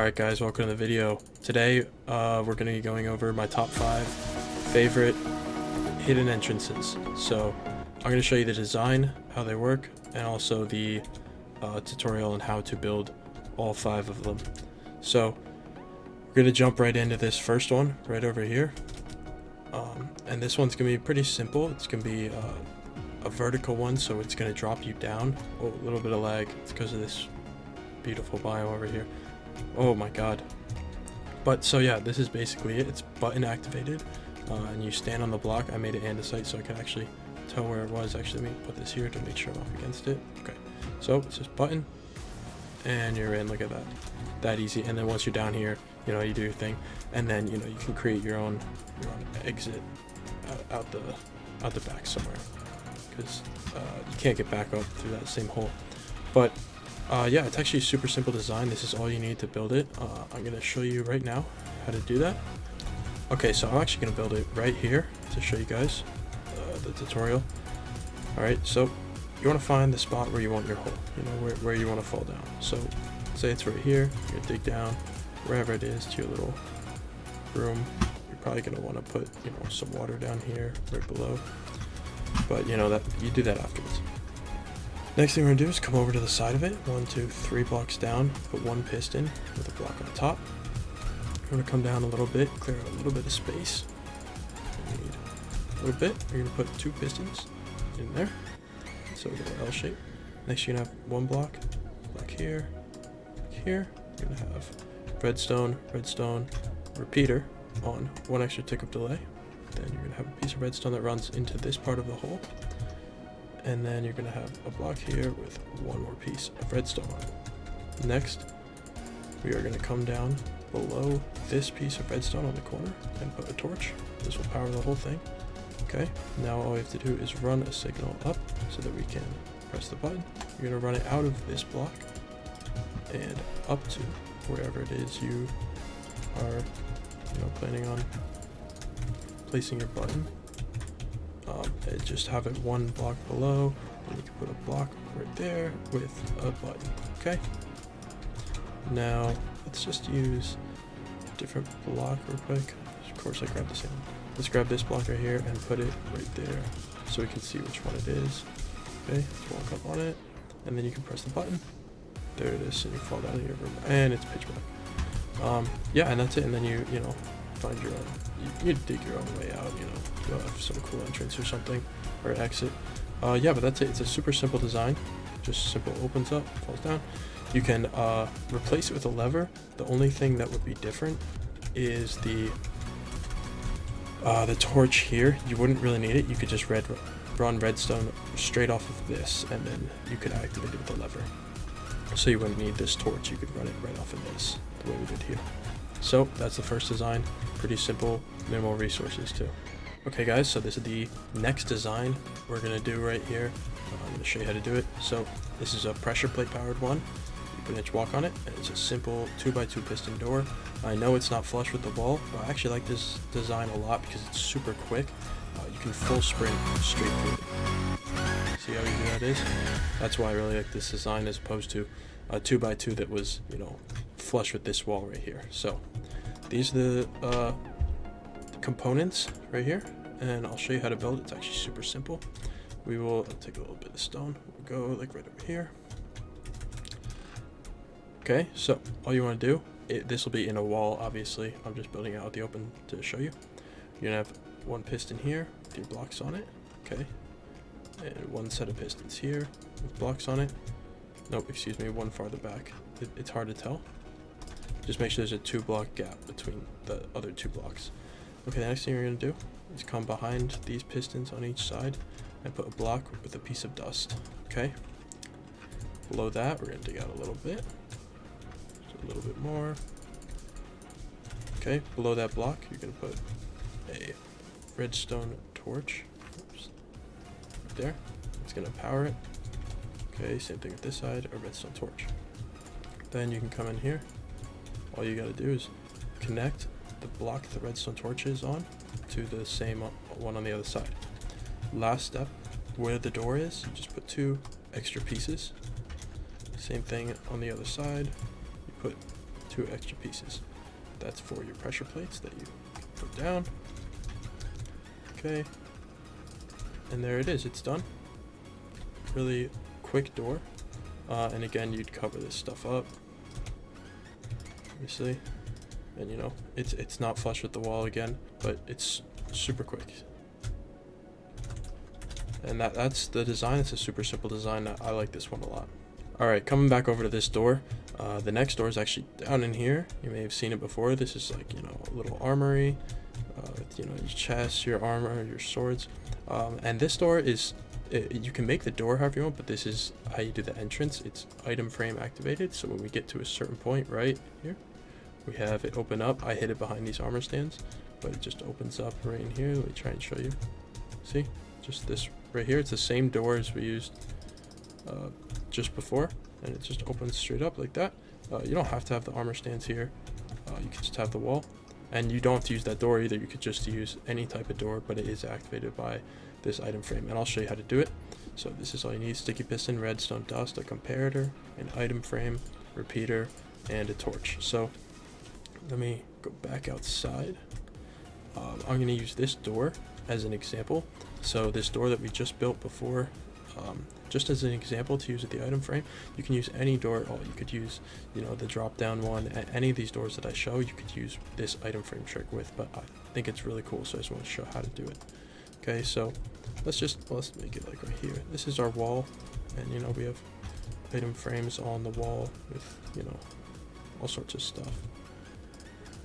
Alright guys, welcome to the video. Today we're going to be going over my top 5 favorite hidden entrances. So I'm going to show you the design, how they work, and also the tutorial on how to build all 5 of them. So we're going to jump right into this first one right over here. And this one's going to be pretty simple. It's going to be a vertical one, so it's going to drop you down. Oh, a little bit of lag. It's because of this beautiful biome over here. Oh my god. But so yeah, this is basically it. It's button activated, and you stand on the block. I made it andesite so I could actually tell where it was. Actually, let me put this here to make sure I'm up against it. Okay, so it's just button and you're in. Look at that, that easy. And then once you're down here, you know, you do your thing, and then you know you can create your own exit out the back somewhere, because you can't get back up through that same hole. But yeah, it's actually a super simple design. This is all you need to build it. I'm going to show you right now how to do that. Okay, so I'm actually going to build it right here to show you guys the tutorial. Alright, so you want to find the spot where you want your hole, you know, where you want to fall down. So say it's right here, you're going to dig down wherever it is to your little room. You're probably going to want to put, you know, some water down here right below, but you know that you do that afterwards. Next thing we're going to do is come over to the side of it, 1, 2, 3 blocks down, put one piston with a block on top. We're going to come down a little bit, clear out a little bit of space. We need a little bit. We're going to put 2 pistons in there, so we get an L shape. Next you're going to have 1 block here, here. You're going to have redstone, repeater on 1 extra tick of delay. Then you're going to have a piece of redstone that runs into this part of the hole. And then you're going to have a block here with 1 more piece of redstone on it. Next, we are going to come down below this piece of redstone on the corner and put a torch. This will power the whole thing. Okay, now all we have to do is run a signal up so that we can press the button. You're going to run it out of this block and up to wherever it is you are, you know, planning on placing your button. Just have it 1 block below, and you can put a block right there with a button. Okay, now let's just use a different block real quick. Of course I grabbed the same one. Let's grab this block right here and put it right there so we can see which one it is. Okay, let's walk up on it, and then you can press the button. There it is, and you fall down in your room, and it's pitch black. Yeah, and that's it. And then you know, find your own, you dig your own way out, you know, you'll have some cool entrance or something, or exit. Yeah, but that's it. It's a super simple design. Just simple, opens up, falls down. You can replace it with a lever. The only thing that would be different is the torch here. You wouldn't really need it. You could just run redstone straight off of this, and then you could activate it with a lever. So you wouldn't need this torch. You could run it right off of this, the way we did here. So that's the first design. Pretty simple, minimal resources too. Okay guys, so this is the next design we're going to do right here. I'm going to show you how to do it. So this is a pressure plate powered one. You put an inch walk on it, and it's a simple 2x2 piston door. I know it's not flush with the wall, but I actually like this design a lot because it's super quick. You can full sprint straight through it. See how easy that is? That's why I really like this design as opposed to a 2x2 that was, you know, flush with this wall right here. So these are the components right here, and I'll show you how to build it. It's actually super simple. We will take a little bit of stone. We'll go like right over here. Okay, so all you want to do, this will be in a wall, obviously. I'm just building it out the open to show you. You're gonna have 1 piston here with your blocks on it. Okay, and 1 set of pistons here with blocks on it. Nope, excuse me, 1 farther back. It's hard to tell. Just make sure there's a 2 block gap between the other 2 blocks. Okay, the next thing you're going to do is come behind these pistons on each side and put a block with a piece of dust. Okay, below that we're going to dig out a little bit, just a little bit more. Okay, below that block you're going to put a redstone torch. Oops. Right there. It's going to power it. Okay, same thing with this side, a redstone torch. Then you can come in here. All you got to do is connect the block the redstone torch is on to the same one on the other side. Last step, where the door is, you just put 2 extra pieces. Same thing on the other side. You put 2 extra pieces. That's for your pressure plates that you put down. Okay, and there it is, it's done. Really quick door. And again, you'd cover this stuff up, obviously, and you know, it's not flush with the wall again, but it's super quick. And that's the design. It's a super simple design. I like this one a lot. All right, coming back over to this door. The next door is actually down in here. You may have seen it before. This is like, you know, a little armory with, you know, your chest, your armor, your swords. And this door is, you can make the door however you want, but this is how you do the entrance. It's item frame activated. So when we get to a certain point right here, we have it open up. I hid it behind these armor stands, but it just opens up right in here. Let me try and show you. See, just this right here. It's the same door as we used just before, and it just opens straight up like that. You don't have to have the armor stands here. You can just have the wall, and you don't have to use that door either. You could just use any type of door, but it is activated by this item frame, and I'll show you how to do it. So this is all you need: sticky piston, redstone dust, a comparator, an item frame, repeater, and a torch. So let me go back outside. I'm going to use this door as an example. So this door that we just built before, just as an example to use with the item frame, you can use any door at all. You could use, you know, the drop down one. Any of these doors that I show, you could use this item frame trick with, but I think it's really cool, so I just want to show how to do it. Okay, so let's make it like right here. This is our wall, and you know, we have item frames on the wall with, you know, all sorts of stuff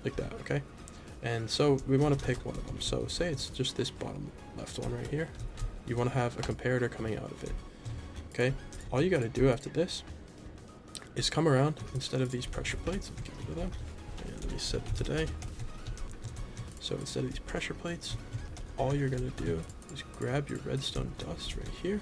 like that. Okay, and so we want to pick one of them. So say it's just this bottom left one right here. You want to have a comparator coming out of it. Okay, all you got to do after this is come around, instead of these pressure plates, let me get rid of them, and let me set it today. So instead of these pressure plates, all you're going to do is grab your redstone dust right here,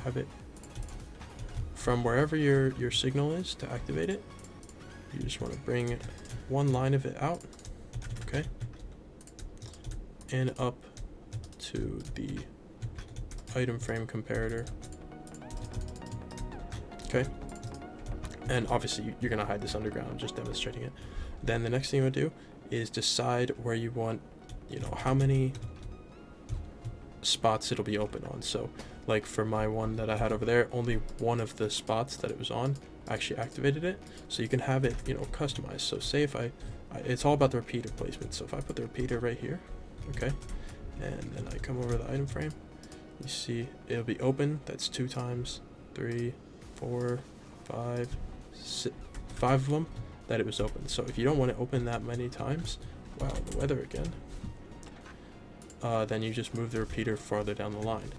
have it from wherever your signal is to activate it. You just want to bring one line of it out, okay, and up to the item frame comparator. Okay, and obviously you're gonna hide this underground. I'm just demonstrating it. Then the next thing you would do is decide where you want, you know, how many spots it'll be open on. So like for my one that I had over there, only one of the spots that it was on actually activated it. So you can have it, you know, customized. So say if it's all about the repeater placement. So if I put the repeater right here, okay, and then I come over to the item frame, you see it'll be open. That's 2 times, 3, 4, 5, 6, 5 of them that it was open. So if you don't want it open that many times, wow, the weather again, then you just move the repeater farther down the line.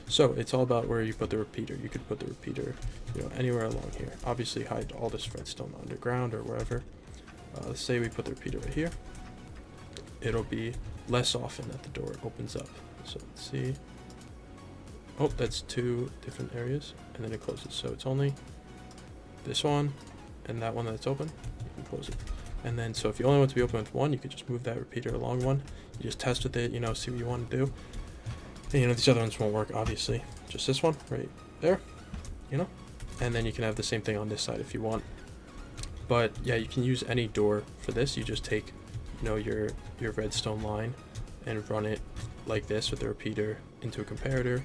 So it's all about where you put the repeater. You could put the repeater, you know, anywhere along here. Obviously hide all this redstone underground or wherever. Let's say we put the repeater right here. It'll be less often that the door opens up. So let's see. Oh, that's 2 different areas, and then it closes. So it's only this one and that one that's open. You can close it. And then, so if you only want to be open with one, you could just move that repeater along one. You just test with it, you know, see what you want to do. And, you know, these other ones won't work, obviously. Just this one right there, you know. And then you can have the same thing on this side if you want. But yeah, you can use any door for this. You just take, you know, your redstone line and run it like this with the repeater into a comparator,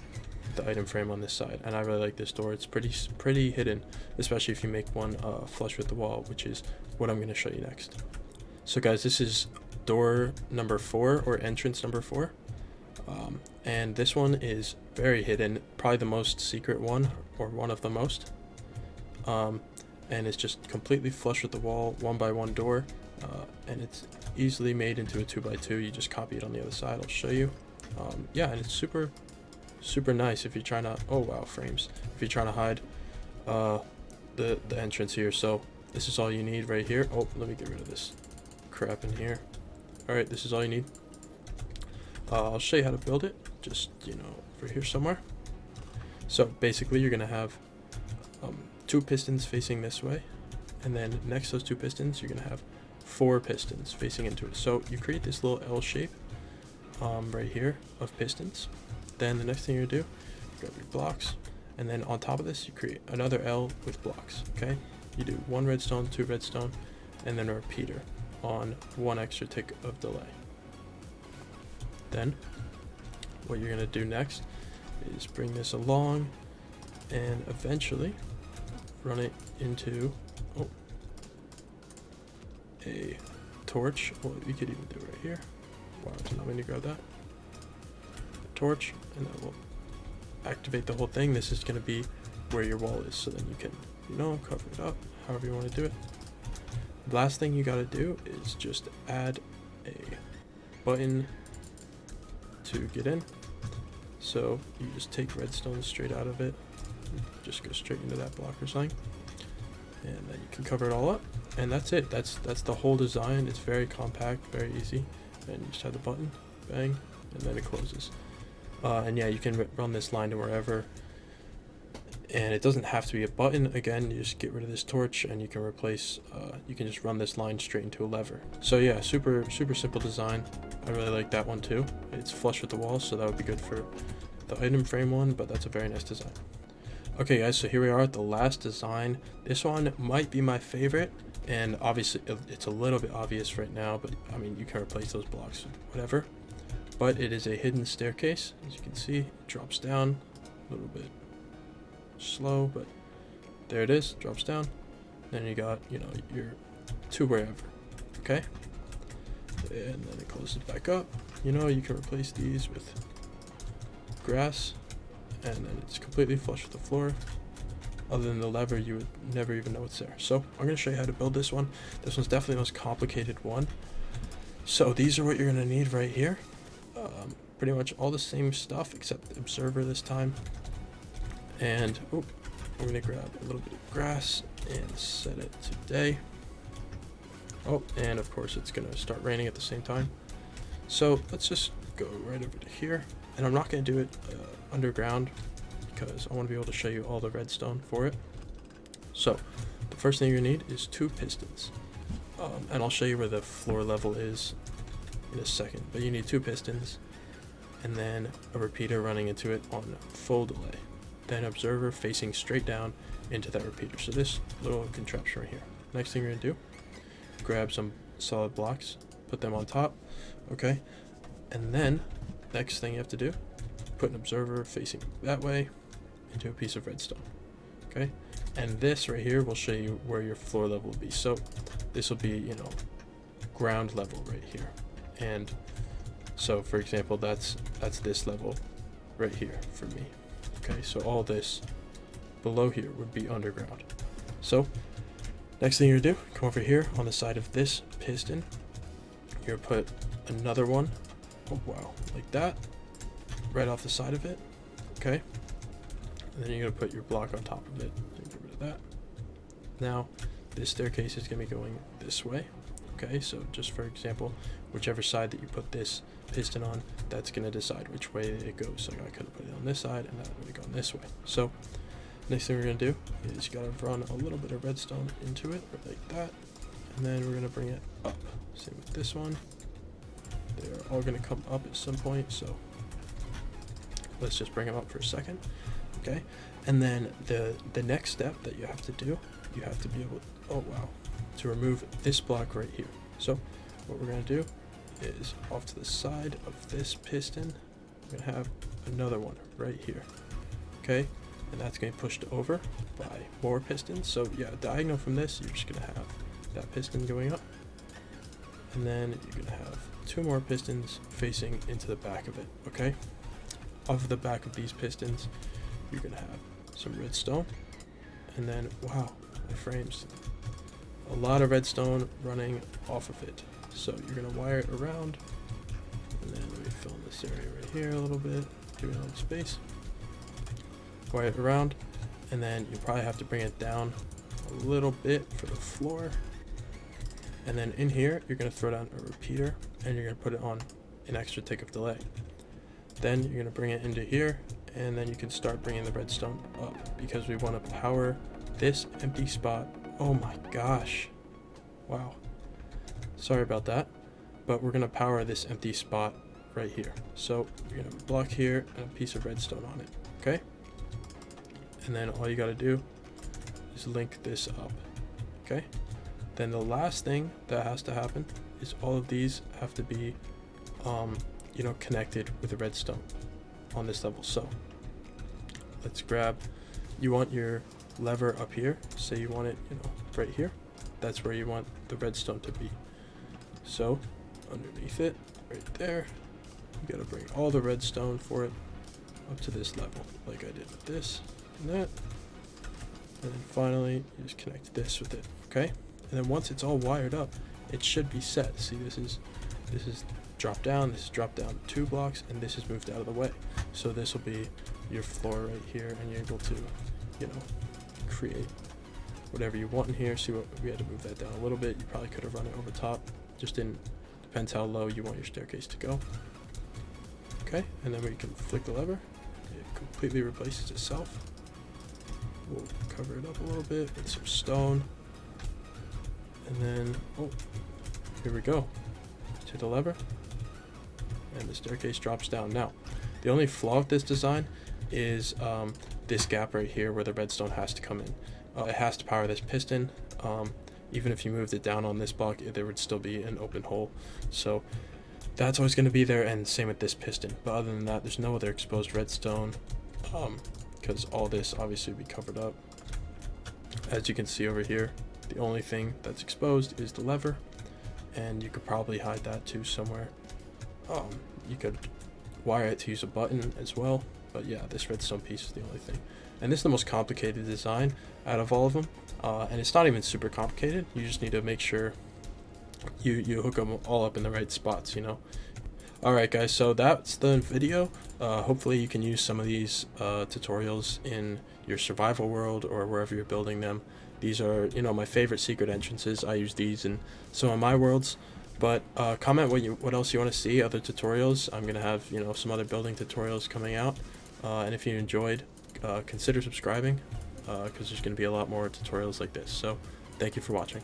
the item frame on this side. And I really like this door. It's pretty hidden, especially if you make one flush with the wall, which is what I'm going to show you next. So guys, this is door number 4, or entrance number 4, and this one is very hidden, probably the most secret one, or one of the most, and it's just completely flush with the wall, 1x1 door, and it's easily made into a 2x2. You just copy it on the other side. I'll show you. Yeah, and it's super nice if you're trying to, oh wow, frames, if you're trying to hide the entrance here. So this is all you need right here. Oh, let me get rid of this crap in here. All right, this is all you need. I'll show you how to build it, just, you know, over here somewhere. So basically you're gonna have 2 pistons facing this way, and then next to those 2 pistons you're gonna have 4 pistons facing into it. So you create this little L shape right here of pistons. Then the next thing you're gonna do, grab your blocks, and then on top of this you create another L with blocks. Okay, you do 1 redstone, 2 redstone, and then a repeater on 1 extra tick of delay. Then what you're going to do next is bring this along and eventually run it into a torch. Well, you could even do it right here. Wow, it's not going to grab that. A torch, and that will activate the whole thing. This is going to be where your wall is, so then you can, cover it up however you want to do it. The last thing you got to do is just add a button to get in. So you just take redstone straight out of it, just go straight into that block or something, and then you can cover it all up, and that's it. That's the whole design. It's very compact, very easy, and you just have the button, bang, and then it closes. And yeah, you can run this line to wherever, and it doesn't have to be a button. Again, you just get rid of this torch and you can replace, you can just run this line straight into a lever. So yeah, super simple design. I really like that one too. It's flush with the wall, so that would be good for the item frame one, but that's a very nice design. Okay guys, so here we are at the last design. This one might be my favorite, and obviously it's a little bit obvious right now, but I mean, you can replace those blocks with whatever. But it is a hidden staircase. As you can see, it drops down a little bit slow, but there it is, drops down. Then you got, your to wherever, okay? And then it closes back up. You can replace these with grass, and then it's completely flush with the floor. Other than the lever, you would never even know it's there. So I'm going to show you how to build this one. This one's definitely the most complicated one. So these are what you're going to need right here. Pretty much all the same stuff except the observer this time. And we're going to grab a little bit of grass and set it to day. And of course it's going to start raining at the same time. So let's just go right over to here. And I'm not going to do it underground because I want to be able to show you all the redstone for it. So the first thing you're going to need is 2 pistons. And I'll show you where the floor level is in a second. But you need 2 pistons and then a repeater running into it on full delay. Then observer facing straight down into that repeater. So this little contraption right here. Next thing you're going to do, grab some solid blocks, put them on top, okay? And then next thing you have to do, put an observer facing that way into a piece of redstone, okay? And this right here will show you where your floor level will be. So this will be, ground level right here. And so for example, that's this level right here for me. Okay, so all this below here would be underground. So next thing you're gonna do, come over here on the side of this piston. You're gonna put another one, like that, right off the side of it, okay? And then you're gonna put your block on top of it and get rid of that. Now, this staircase is gonna be going this way, okay? So just for example, whichever side that you put this piston on, that's going to decide which way it goes. So I could have put it on this side and that would have gone this way. So next thing we're going to do is you got to run a little bit of redstone into it like that, and then we're going to bring it up. Same with this one. They're all going to come up at some point, so let's just bring them up for a second, okay? And then the next step that you have to do, you have to be able to remove this block right here. So what we're going to do is off to the side of this piston, we're going to have another one right here, okay? And that's going to be pushed over by more pistons. So yeah, diagonal from this, you're just going to have that piston going up, and then you're going to have 2 more pistons facing into the back of it, okay? Off of the back of these pistons, you're going to have some redstone, and then wow, my frames, a lot of redstone running off of it. So you're going to wire it around, and then let me fill in this area right here a little bit, give it a little space, wire it around, and then you probably have to bring it down a little bit for the floor. And then in here, you're going to throw down a repeater, and you're going to put it on an extra tick of delay. Then you're going to bring it into here, and then you can start bringing the redstone up because we want to power this empty spot. Oh my gosh. Wow. Sorry about that, but we're going to power this empty spot right here. So you're going to block here and a piece of redstone on it, okay? And then all you got to do is link this up, okay? Then the last thing that has to happen is all of these have to be, you know, connected with the redstone on this level. So let's grab, you want your lever up here. Say you want it, you know, right here. That's where you want the redstone to be. So underneath it, right there, you gotta bring all the redstone for it up to this level, like I did with this and that. And then finally, you just connect this with it, okay? And then once it's all wired up, it should be set. See, this is drop down, this is drop down 2 blocks, and this is moved out of the way. So this will be your floor right here, and you're able to, you know, create whatever you want in here. See, what we had to move that down a little bit. You probably could have run it over top. Just depends how low you want your staircase to go. Okay, and then we can flick the lever. It completely replaces itself. We'll cover it up a little bit with some stone. And then, oh, here we go. To the lever. And the staircase drops down. Now, the only flaw with this design is this gap right here where the redstone has to come in. It has to power this piston. Even if you moved it down on this block, there would still be an open hole. So that's always going to be there, and same with this piston. But other than that, there's no other exposed redstone, because all this obviously would be covered up. As you can see over here, the only thing that's exposed is the lever, and you could probably hide that too somewhere. You could wire it to use a button as well, but yeah, this redstone piece is the only thing. And this is the most complicated design out of all of them, and it's not even super complicated. You just need to make sure you hook them all up in the right spots, you know. Alright guys, so that's the video. Hopefully you can use some of these tutorials in your survival world or wherever you're building them. These are, you know, my favorite secret entrances. I use these in some of my worlds. But comment what else you want to see, other tutorials. I'm gonna have, you know, some other building tutorials coming out. And if you enjoyed, consider subscribing, because there's gonna be a lot more tutorials like this. So thank you for watching.